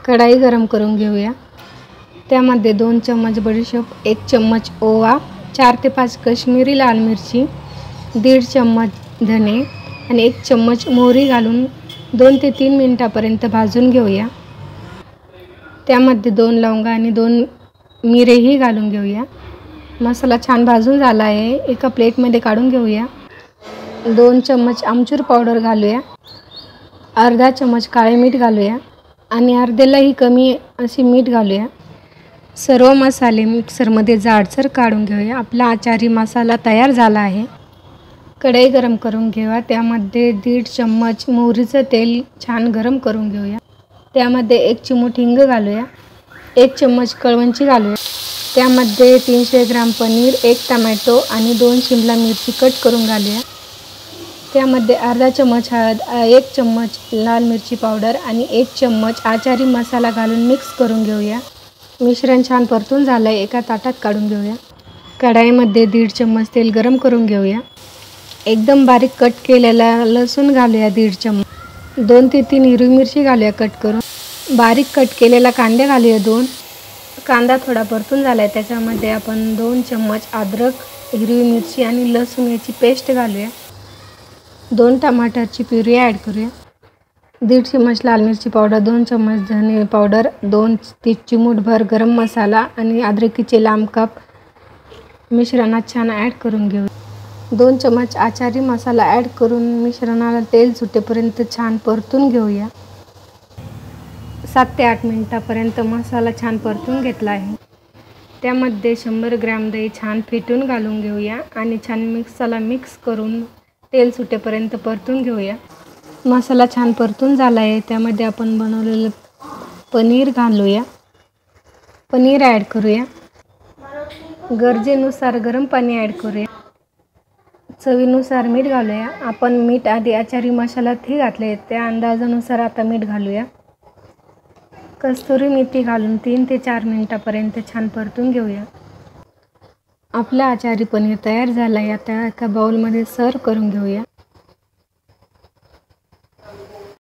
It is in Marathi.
कढाई गरम करून घेऊया। त्यामध्ये 2 चम्मच बडीशेप, 1 चम्मच ओवा, 4 ते 5 काश्मीरी लाल मिरची, 1.5 चम्मच धने आणि 1 चम्मच मोहरी घालून 2 ते 3 मिनिटापर्यंत भाजून घेऊया। त्यामध्ये 2 लवंगा आणि 2 मिरेही घालून घेऊया। मसाला छान भाजून झाला आहे, एका प्लेटमध्ये काढून घेऊया। 2 चम्मच आमचूर पावडर घालूया, अर्धा चम्मच काळे मीठ घालूया आणि अर्ध्यालाही कमी असे मीठ घालूया। सर्व मसाले मिक्सरमध्ये जाडसर काढून घेऊया। आपला आचारी मसाला तयार झाला आहे। कढई गरम करून घेऊया। त्यामध्ये 1.5 चम्मच मोहरीचं तेल छान गरम करून घेऊया। त्यामध्ये 1 चिमूट हिंग घालूया, 1 चम्मच कळवंची घालूया। त्यामध्ये 300 ग्राम पनीर, 1 टमॅटो आणि 2 शिमला मिरची कट करून घालूया। त्यामध्ये अर्धा चम्मच हळद, 1 चम्मच लाल मिरची पावडर आणि 1 चम्मच आचारी मसाला घालून मिक्स करून घेऊया। मिश्रण छान परतून झालं, एका ताटात काढून घेऊया। कढाईमध्ये 1.5 चम्मच तेल गरम करून घेऊया। एकदम बारीक कट केलेला लसूण घालूया 1.5 चम्मच, 2 ते 3 हिरवी मिरची घालूया कट करून, बारीक कट केलेला कांदा घालूया 2। कांदा थोडा परतून झाला आहे, त्याच्यामध्ये आपण 2 चम्मच अद्रक, हिरवी मिरची आणि लसूण याची पेस्ट घालूया। 2 टमाटरची प्युरी ॲड करूया। 1.5 चम्मच लाल मिरची पावडर, 2 चम्मच धने पावडर, 2 ते चिमूटभर गरम मसाला आणि अद्रकीचे लांब काप मिश्रणात छान ॲड करून घेऊ। 2 चम्मच आचारी मसाला ॲड करून मिश्रणाला तेल सुटेपर्यंत छान परतून घेऊया। 7 ते 8 मिनिटापर्यंत मसाला छान परतून घेतला आहे। त्यामध्ये 100 ग्रॅम दही छान फेटून घालून घेऊया आणि छान मसाला मिक्स करून तेल सुटेपर्यंत परतून घेऊया। मसाला छान परतून झाला आहे, त्यामध्ये आपण बनवलेलं पनीर घालूया। पनीर ॲड करूया। गरजेनुसार गरम पाणी ॲड करूया। चवीनुसार मीठ घालूया। आपण मीठ आधी आचारी मसाल्यातही घातले, त्या अंदाजानुसार आता मीठ घालूया। कस्तुरी मेथी घालून 3 ते 4 मिनिटापर्यंत छान परतून घेऊया। आपला आचारी पनीर तयार झाला आहे। आता एका बाउलमध्ये सर्व करून घेऊया।